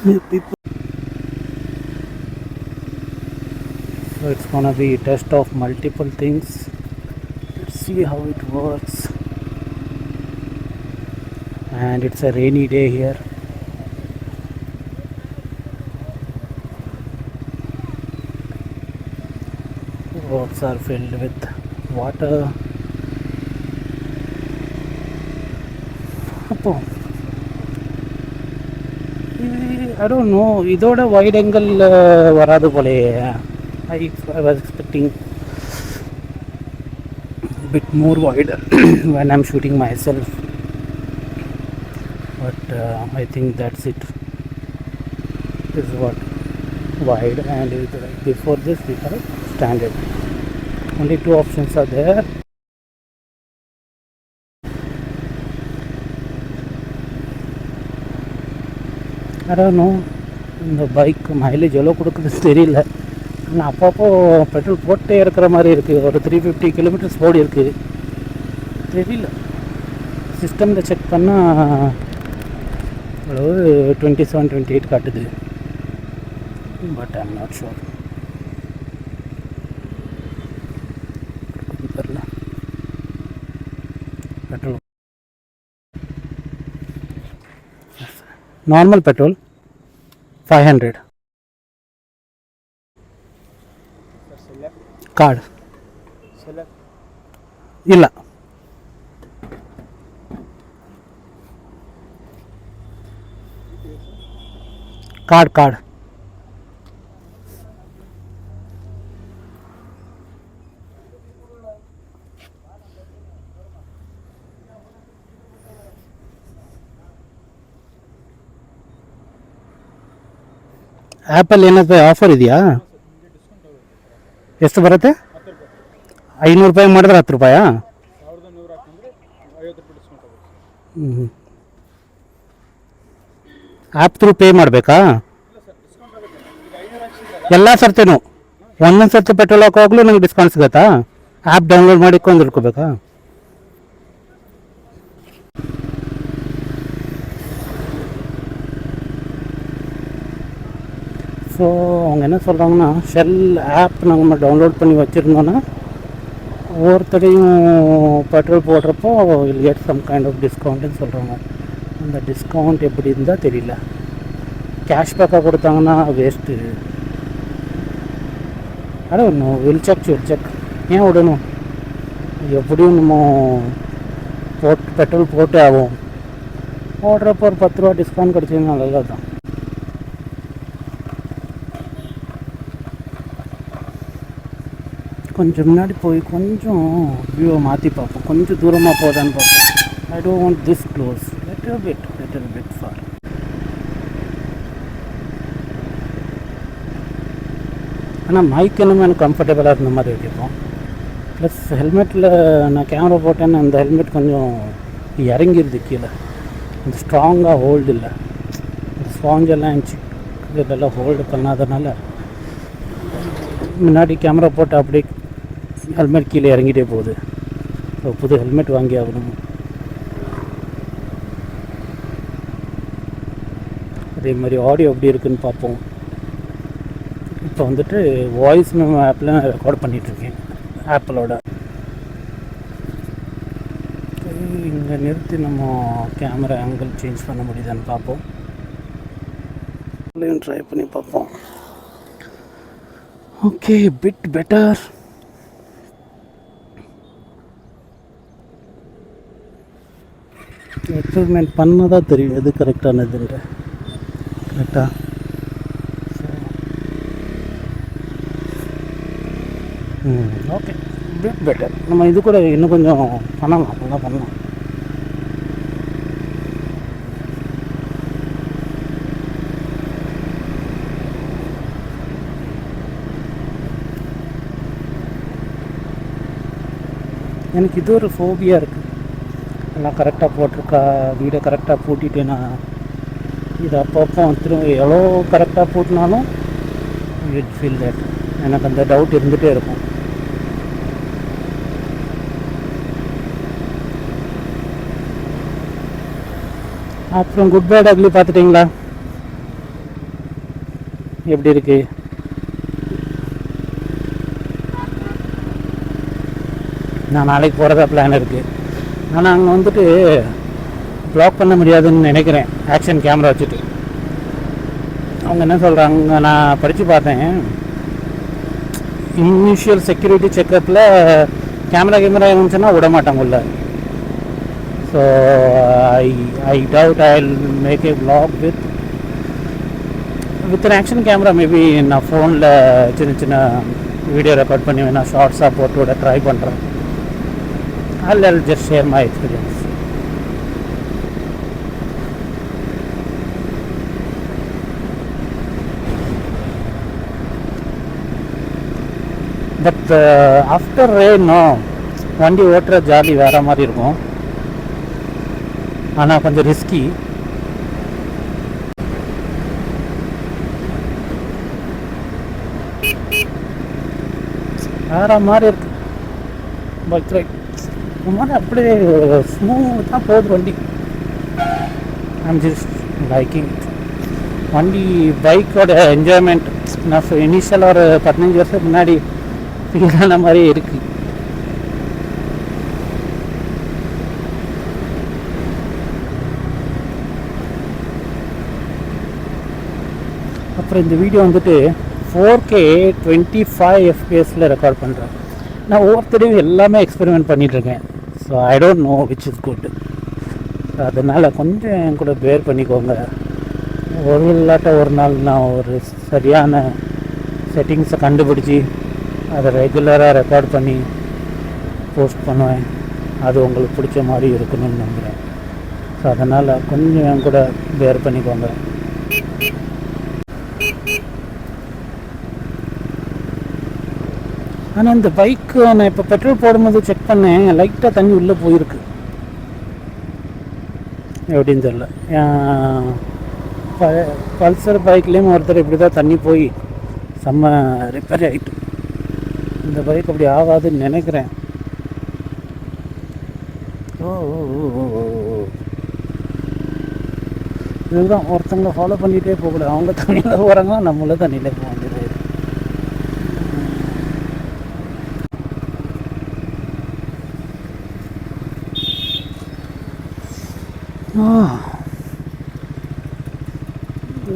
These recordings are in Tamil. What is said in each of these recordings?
people. So it's gonna be a test of multiple things. Let's see how it works. And it's a rainy day here. Roads are filled with water. அப்போ I don't know, இதோட வைட் ஆங்கிள் வராது போலயே. I was expecting a bit more wider when I'm shooting myself, but I think that's it. This is what wide, and before this we have standard. Only two options are there. I don't know, இந்த பைக் மைலேஜ் எவ்வளோ கொடுக்குதுன்னு தெரியல. ஆனால் அப்பப்போ பெட்ரோல் போட்டே இருக்கிற மாதிரி இருக்குது. ஒரு 350 கிலோமீட்டர்ஸ் ஓடி இருக்குது. தெரியல, சிஸ்டமில் செக் பண்ணால் அவ்வளவு 27 28 காட்டுது. But I'm not sure. தெரில. Petrol normal petrol 500. ಕಾರ್ಡ್ ಇಲ್ಲ, ಕಾರ್ಡ್ ಆ್ಯಪಲ್ಲಿ ಏನಾದರೂ ಆಫರ್ ಇದೆಯಾ? ಎಷ್ಟು ಬರುತ್ತೆ? 500 ರೂಪಾಯಿ ಮಾಡಿದ್ರೆ 10 ರೂಪಾಯಾ? ಆ್ಯಪ್ ಥ್ರೂ ಪೇ ಮಾಡಬೇಕಾ? ಎಲ್ಲ ಸರ್ತಿನೂ ಒಂದೊಂದು ಸರ್ತಿ ಪೆಟ್ರೋಲ್ ಹಾಕೋವಾಗಲೂ ನಂಗೆ ಡಿಸ್ಕೌಂಟ್ ಸಿಗುತ್ತಾ? ಆ್ಯಪ್ ಡೌನ್ಲೋಡ್ ಮಾಡಿಕೊಂಡು ಇಟ್ಕೋಬೇಕಾ? ஸோ அவங்க என்ன சொல்கிறாங்கன்னா, ஷெல் ஆப் நம்ம டவுன்லோட் பண்ணி வச்சுருந்தோன்னா ஒவ்வொருத்தரையும் பெட்ரோல் போடுறப்போ will get some kind of டிஸ்கவுண்ட்டுன்னு சொல்கிறாங்க. அந்த டிஸ்கவுண்ட் எப்படி இருந்தால் தெரியல. கேஷ்பேக்காக கொடுத்தாங்கன்னா வேஸ்ட்டு. அதான் ஒன்றும் வில் செக் ஏன் விடணும்? எப்படியும் நம்ம பெட்ரோல் போட்டு ஆகும். போடுறப்போ ஒரு 10 ரூபா டிஸ்கவுண்ட் கிடச்சிங்கன்னா நல்லது தான். கொஞ்சம் முன்னாடி போய் கொஞ்சம் வியூவை மாற்றி பார்ப்போம். கொஞ்சம் தூரமாக போதான்னு பார்ப்போம். ஐ don't want this close, little bit for. ஆனால் மைக் என்னமோ எனக்கு கம்ஃபர்டபுளாக இருந்த மாதிரி இருக்கும். ப்ளஸ் ஹெல்மெட்டில் நான் கேமரா போட்டேன்னு அந்த ஹெல்மெட் கொஞ்சம் இறங்கிடுது கீழே. அந்த ஸ்ட்ராங்காக ஹோல்டு இல்லை. இந்த ஸ்பாஞ்செல்லாம் இதெல்லாம் ஹோல்டு பண்ணாதனால முன்னாடி கேமரா போட்டு அப்படியே ஹெல்மெட் கீழே இறங்கிட்டே போகுது. ஸோ புது ஹெல்மெட் வாங்கி ஆகணும். அதே மாதிரி ஆடியோ எப்படி இருக்குதுன்னு பார்ப்போம். இப்போ வந்துட்டு வாய்ஸ் மெமோ ஆப்பில் நான் ரெக்கார்ட் பண்ணிகிட்ருக்கேன், ஆப்பிளோட. இங்கே நிறுத்தி நம்ம கேமரா ஆங்கிள் சேஞ்ச் பண்ண முடியுதான்னு பார்ப்போம். ட்ரை பண்ணி பார்ப்போம். Okay, bit better. எக்ஸ்பெரிமெண்ட் பண்ணதான் தெரியும் எது கரெக்டானதுன்ற. கரெக்டாக ஓகே, பிட் பெட்டர். நம்ம இது கூட இன்னும் கொஞ்சம் பண்ணலாம், நல்லா பண்ணலாம். எனக்கு இது ஒரு ஃபோபியா இருக்குது. எல்லாம் கரெக்டாக போட்டிருக்கா, வீடை கரெக்டாக பூட்டிட்டேன்னா இது அப்பப்போ திரும்ப எவ்வளோ கரெக்டாக பூட்டினாலும் இட் ஃபீல் தட் எனக்கு அந்த டவுட் இருந்துகிட்டே இருக்கும். அப்புறம் குட் பேட் அக்லி பார்த்துட்டிங்களா? எப்படி இருக்குது. நான் நாளைக்கு போகிறதா பிளான் இருக்குது. ஆனால் அங்கே வந்துட்டு ப்ளாக் பண்ண முடியாதுன்னு நினைக்கிறேன் ஆக்ஷன் கேமரா வச்சுட்டு. அவங்க என்ன சொல்கிறாங்க, நான் படித்து பார்த்தேன், இனிஷியல் செக்யூரிட்டி செக்கப்பில் கேமரா இருந்துச்சுன்னா விட மாட்டாங்க உள்ள. So I doubt I will make a vlog with an action camera. Maybe நான் ஃபோனில் சின்ன சின்ன வீடியோ ரெக்கார்ட் பண்ணி வேணால் ஷார்ட்ஸாக போட்டு விட ட்ரை பண்ணுறேன். I'll just share my experience. But after rain வண்டி ஓட்டுற ஜாலி வேறு மாதிரி இருக்கும். ஆனால் கொஞ்சம் ரிஸ்கி. வேறு மாதிரி இருக்கு பைக் ரைட். மாதிரி அப்படியே ஸ்மூத்தாக போகுது வண்டி. ஐம் ஜஸ்ட் லைக்கிங் வண்டி. பைக்கோட என்ஜாய்மெண்ட் நான் இனிஷியலாக ஒரு 15 வருஷத்துக்கு முன்னாடி ஃபீல் ஆன மாதிரியே இருக்குது. அப்புறம் இந்த வீடியோ வந்துட்டு 4K 25 FPS ரெக்கார்ட் பண்ணுறேன். நான் ஒவ்வொருத்தரையும் எல்லாமே எக்ஸ்பெரிமெண்ட் பண்ணிகிட்ருக்கேன். So I don't know which is good. அதனால் கொஞ்சம் என் கூட பேர் பண்ணிக்கோங்க. ஒரு இல்லாட்ட ஒரு நாள் நான் ஒரு சரியான செட்டிங்ஸை கண்டுபிடிச்சி அதை ரெகுலராக ரெக்கார்ட் பண்ணி போஸ்ட் பண்ணுவேன். அது உங்களுக்கு பிடிச்ச மாதிரி இருக்கணும்னு நம்புகிறேன். ஸோ அதனால் கொஞ்சம் என் கூட பேர் பண்ணிக்கோங்க. ஆனால் இந்த பைக்கு நான் இப்போ பெட்ரோல் போடும்போது செக் பண்ணேன், லைட்டாக தண்ணி உள்ளே போயிருக்கு. எப்படின்னு தெரில. பல்சர் பைக்லேயும் ஒருத்தர் இப்படி தான் தண்ணி போய் செம்ம ரிப்பேர் ஆகிட்டு. இந்த பைக் அப்படி ஆகாதுன்னு நினைக்கிறேன். இதுதான் ஒருத்தவங்களை ஃபாலோ பண்ணிகிட்டே போகக்கூடாது. அவங்க தண்ணியில் போகிறாங்க, நம்மள தண்ணியிலே போக வேண்டியது.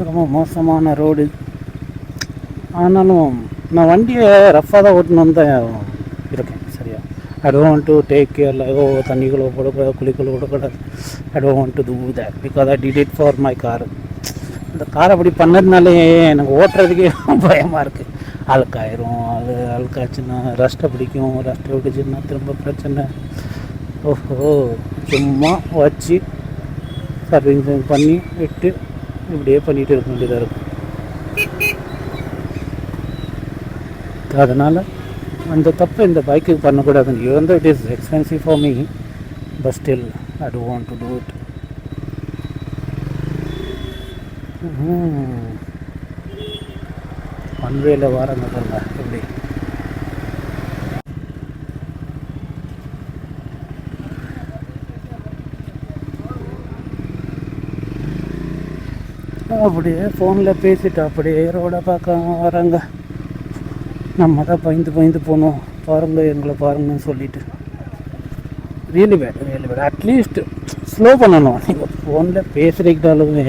ரொம்ப மோசமான ரோடு. ஆனாலும் நான் வண்டியை ரஃப்பாக தான் ஓட்டணுன்னு தான் இருக்கேன். சரியா, ஐ don't want to take care. தண்ணிக்குள்ளே போடக்கூடாது, குளிக்குள்ளே போடக்கூடாது. ஐ don't want to do that because I did it for my car. இந்த கார் அப்படி பண்ணதுனாலே எனக்கு ஓட்டுறதுக்கே பயமாக இருக்குது. அழுக்காயிரும். அழுக்காச்சுன்னா ரஸ்ட்டை பிடிக்கும். ரஸ்ட்டை பிடிச்சுன்னா திரும்ப பிரச்சனை. ஓஹோ, சும்மா வச்சு சர்வீசிங் பண்ணி விட்டு இப்படியே பண்ணிகிட்டு இருக்க வேண்டியதாக இருக்கும். அதனால் அந்த தப்பு இந்த பைக்குக்கு பண்ணக்கூடாதுன்னு. Even though it is expensive for me, but still I don't want to do it. ஒன்வேல வாரம் பாருங்க எப்படி. அப்படியே ஃபோனில் பேசிட்டு அப்படியே ரோடை பார்க்க வராங்க. நம்ம தான் பயந்து போகணும். பாருங்கள், எங்களை பாருங்கன்னு சொல்லிட்டு. Really bad. அட்லீஸ்ட் ஸ்லோ பண்ணணும். நீங்கள் ஃபோனில் பேசுகிறீங்கனாலுமே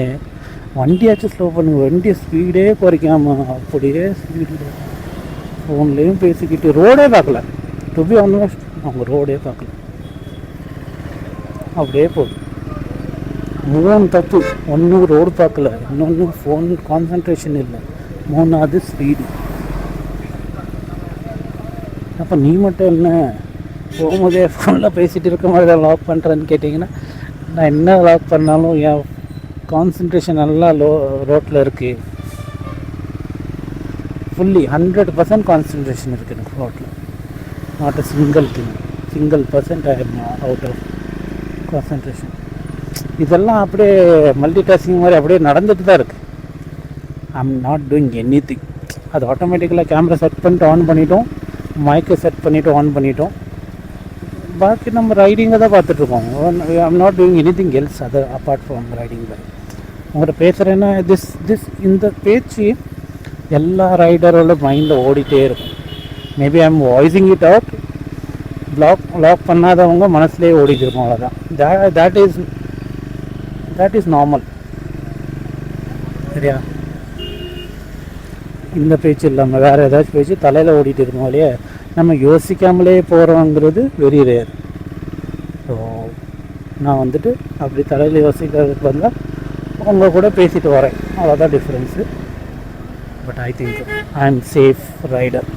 வண்டியாச்சும் ஸ்லோ பண்ணுங்கள். வண்டியை ஸ்பீடே குறைக்காமல் அப்படியே ஸ்பீடில் ஃபோன்லேயும் பேசிக்கிட்டு ரோடே பார்க்கல. டு பி ஆனஸ்ட், அவங்க ரோடே பார்க்கல. அப்படியே போகுது. 3 தப்பு. ஒன்று ரோடு பார்க்கல, இன்னொன்று ஃபோன் கான்சன்ட்ரேஷன் இல்லை, 3வது ஸ்பீடு. அப்போ நீ மட்டும் என்ன போகும்போதே ஃபோனில் பேசிகிட்டு இருக்க மாதிரி தான் லாக் பண்ணுறேன்னு கேட்டிங்கன்னா, நான் என்ன லாக் பண்ணாலும் என் கான்சன்ட்ரேஷன் நல்லா ரோட்டில் இருக்குது. ஃபுல்லி 100% கான்சன்ட்ரேஷன் இருக்குது எனக்கு ரோட்டில். Not a single percent I am out of concentration. இதெல்லாம் அப்படியே மல்டி டாஸ்கிங் மாதிரி அப்படியே நடந்துட்டு தான் இருக்குது. I am not doing anything. அது ஆட்டோமேட்டிக்கலாக கேமரா செட் பண்ணிட்டு ஆன் பண்ணிட்டோம், மைக்கை செட் பண்ணிவிட்டு ஆன் பண்ணிட்டோம். பாக்கி நம்ம ரைடிங்கை தான் பார்த்துட்ருக்கோம். I am not doing anything else other apart from riding bike. உங்கள்கிட்ட பேசுகிறேன்னா இந்த பேச்சு எல்லா ரைடரோட மைண்டில் ஓடிட்டே இருக்கும். Maybe I am voicing it out. Log பண்ணாதவங்க மனசுலேயே ஓடிட்டு இருக்கும், அவ்வளோதான். That is normal. சரியா? இந்த பேச்சு இல்லாமல் வேறு ஏதாச்சும் பேச்சு தலையில் ஓடிட்டு இருக்கோம் இல்லையா, நம்ம யோசிக்காமலே போகிறோங்கிறது வெரி ரேர். ஸோ நான் வந்துட்டு அப்படி தலையில் யோசிக்கிறதுக்கு வந்தால் உங்கள் கூட பேசிட்டு வரேன், அவ்வளோதான் difference. But I think I am safe rider.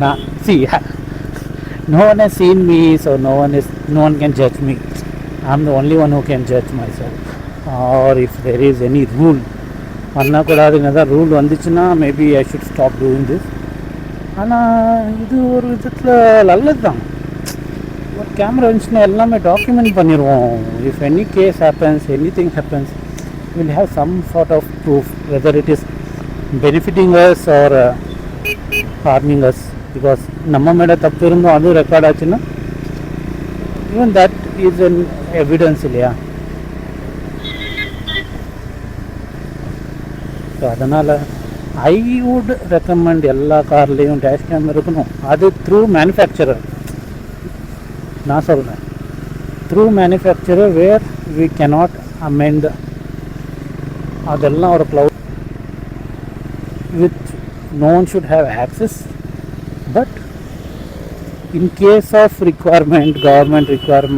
நான் see, no one has seen me, so no one can judge me. I'm the only one who can judge myself. Or if there is any rule பண்ணக்கூடாதுங்க தான் ரூல் வந்துச்சுன்னா maybe I should stop doing this. ஆனால் இது ஒரு விதத்தில் நல்லது தான். ஒரு கேமரா இருந்துச்சுன்னா எல்லாமே டாக்குமெண்ட் பண்ணிடுவோம். If any case happens, any thing happens, will have some sort of proof whether it is benefiting us or harming us. Because நம்ம மேலே தப்பு இருந்தோம் அதுவும் ரெக்கார்ட் ஆச்சுன்னா even that is an evidence இல்லையா? ஸோ அதனால் ஐ வுட் ரெக்கமெண்ட் எல்லா கார்லேயும் டேஷ் கேம் இருக்கணும். அது த்ரூ மேனுஃபேக்சரர் நான் சொல்கிறேன். Through manufacturer where we cannot amend. அதெல்லாம் ஒரு cloud with no one should have access. But in case of requirement, government requirement,